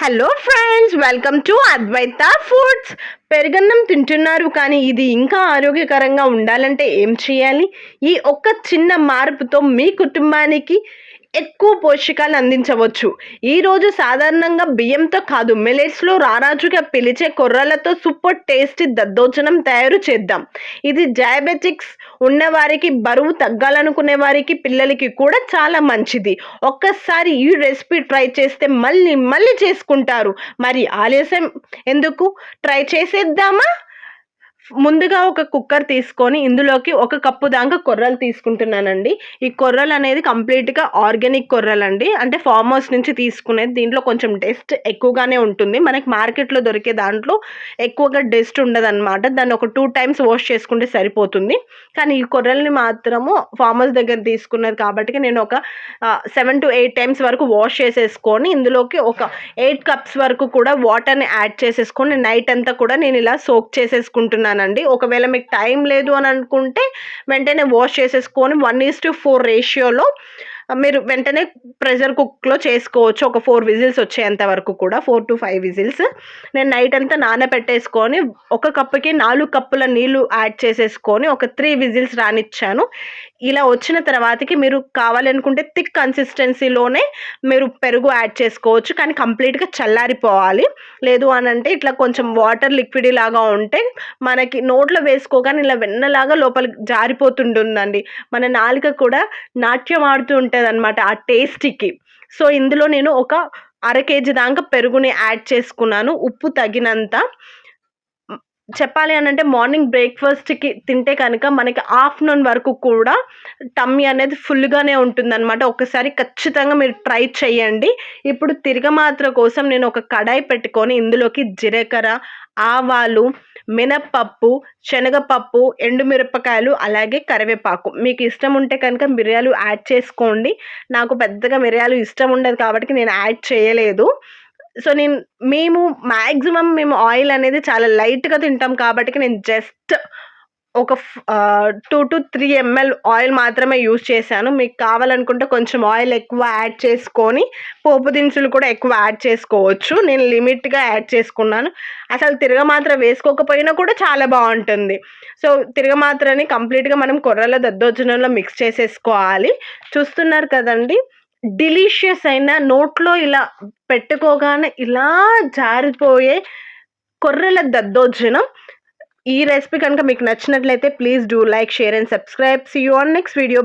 Hello friends, welcome to Advaita foods. పెరుగన్నం తింటున్నారు కానీ ఇది ఇంకా ఆరోగ్యకరంగా ఉండాలంటే ఏం చేయాలి? ఈ ఒక్క చిన్న మార్పుతో మీ కుటుంబానికి ఎక్కువ పోషకాలు అందించవచ్చు. ఈరోజు సాధారణంగా బియ్యంతో కాదు, మిల్లెట్స్లో రారాజుగా పిలిచే కొర్రలతో సూపర్ టేస్టీ దద్దోజనం తయారు చేద్దాం. ఇది డయాబెటిక్స్ ఉన్నవారికి, బరువు తగ్గాలనుకునే వారికి, పిల్లలకి కూడా చాలా మంచిది. ఒక్కసారి ఈ రెసిపీ ట్రై చేస్తే మళ్ళీ మళ్ళీ చేసుకుంటారు. మరి ఆలస్యం ఎందుకు? ట్రై చేసేద్దామా? ముందుగా ఒక కుక్కర్ తీసుకొని ఇందులోకి 1 కప్పు దాకా కొర్రలు తీసుకుంటున్నానండి. ఈ కొర్రలు అనేది కంప్లీట్‌గా ఆర్గానిక్ కొర్రలండి. అంటే ఫార్మ్ హౌస్ నుంచి తీసుకునేది. దీంట్లో కొంచెం డస్ట్ ఎక్కువగానే ఉంటుంది. మనకి మార్కెట్‌లో దొరికే దాంట్లో ఎక్కువగా డస్ట్ ఉండదనమాట. దాన్ని ఒక 2 టైమ్స్ వాష్ చేసుకుంటే సరిపోతుంది. కానీ ఈ కొర్రల్ని మాత్రము ఫార్మ్ హౌస్ దగ్గర తీసుకున్నది కాబట్టి నేను ఒక 7-8 టైమ్స్ వరకు వాష్ చేసేసుకొని ఇందులోకి ఒక 8 కప్స్ వరకు కూడా వాటర్‌ని యాడ్ చేసేసుకొని నైట్ అంతా కూడా నేను ఇలా సోక్ చేసేసుకుంటున్నానండి. ఒకవేళ మీకు టైం లేదు అని అనుకుంటే వెంటనే వాష్ చేసేసుకొని 1:4 రేషియోలో మీరు వెంటనే ప్రెషర్ కుక్‌లో చేసుకోవచ్చు. ఒక 4 విజిల్స్ వచ్చేంత వరకు కూడా 4-5 విజిల్స్. నేను నైట్ అంతా నానబెట్టేసుకొని 1 కప్పుకి 4 కప్పుల నీళ్లు యాడ్ చేసేసుకొని ఒక 3 విజిల్స్ రానిచ్చాను. ఇలా వచ్చిన తర్వాతకి మీరు కావాలనుకుంటే థిక్ కన్సిస్టెన్సీలోనే మీరు పెరుగు యాడ్ చేసుకోవచ్చు. కానీ కంప్లీట్‌గా చల్లారిపోవాలి. లేదు అనంటే ఇట్లా కొంచెం వాటర్ లిక్విడ్ లాగా ఉంటే మనకి నోట్లో వేసుకోగానే ఇలా వెన్నలాగా లోపలికి జారిపోతుంటుందండి. మన నాలుక కూడా నాట్యం ఆడుతూ ఉంటదనమాట ఆ టేస్టీకి. సో, ఇందులో నేను ఒక అర కేజీ దాకా పెరుగుని యాడ్ చేసుకున్నాను. ఉప్పు తగినంత. చెప్పాలి అనంటే మార్నింగ్ బ్రేక్‌ఫాస్ట్‌కి తింటే కనుక మనకి ఆఫ్టర్‌నూన్ వరకు కూడా టమ్మీ అనేది ఫుల్‌గానే ఉంటుందనమాట. ఒకసారి ఖచ్చితంగా మీరు ట్రై చేయండి. ఇప్పుడు తిరగమాత్ర కోసం నేను ఒక కడాయి పెట్టుకొని ఇందులోకి జీలకర్ర, ఆవాలు, మినప్పప్పు, శనగపప్పు, ఎండుమిరపకాయలు, అలాగే కరివేపాకు. మీకు ఇష్టం ఉంటే కనుక మిరియాలు యాడ్ చేసుకోండి. నాకు పెద్దగా మిరియాలు ఇష్టం ఉండదు కాబట్టి నేను యాడ్ చేయలేదు. సో, మేము ఆయిల్ అనేది చాలా లైట్‌గా తింటాం కాబట్టి నేను జస్ట్ ఒక 2-3 ఎంఎల్ ఆయిల్ మాత్రమే యూజ్ చేశాను. మీకు కావాలనుకుంటే కొంచెం ఆయిల్ ఎక్కువ యాడ్ చేసుకొని పోపు దినుసులు కూడా ఎక్కువ యాడ్ చేసుకోవచ్చు. నేను లిమిట్‌గా యాడ్ చేసుకున్నాను. అసలు తిరగమాత్ర వేసుకోకపోయినా కూడా చాలా బావుంటుంది. సో, తిరగమాత్రని కంప్లీట్‌గా మనం కొర్రల దద్దోజనంలో మిక్స్ చేసేసుకోవాలి. చూస్తున్నారు కదండీ! డెలీషియస్ అయిన నోట్లో ఇలా పెట్టుకోగానే ఇలా జారిపోయే కొర్రల దద్దోజనం. ఈ రెసిపీ కనుక మీకు నచ్చినట్లయితే please do like, share and subscribe. See you on next video.